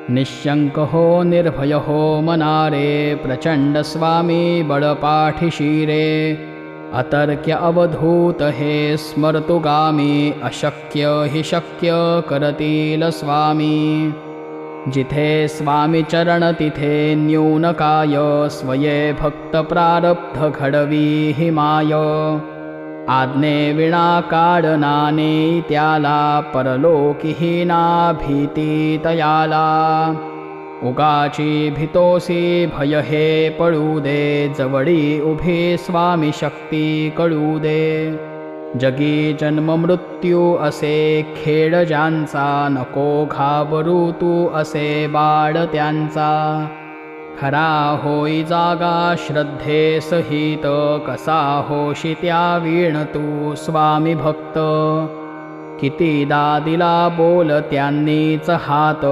निशंक हो निर्भय हो मनारे, प्रचंड स्वामी बळपाठीशी रे। अतर्क्य अवधूत हे स्मर्तुगामी, अशक्य हि शक्य करतील स्वामी। जिथे स्वामी चरण तिथे न्यून काय, स्वये भक्त प्रारब्ध घडवी हि माय। आज्ञे विना काढनाने त्याला, परलोकीहीना भीती तयाला। उगाची भीतोसी भय हे पळू दे, जवळी उभी स्वामी शक्ती कळू दे। जगी जन्म मृत्यू असे खेळ ज्यांचा, नको घाबरू तू असे बाळ त्यांचा। खरा होई जागा श्रद्धे सहित, कसा होशी त्या वीण तू स्वामी भक्त। कितीदा दिला बोल त्यांनीच हात,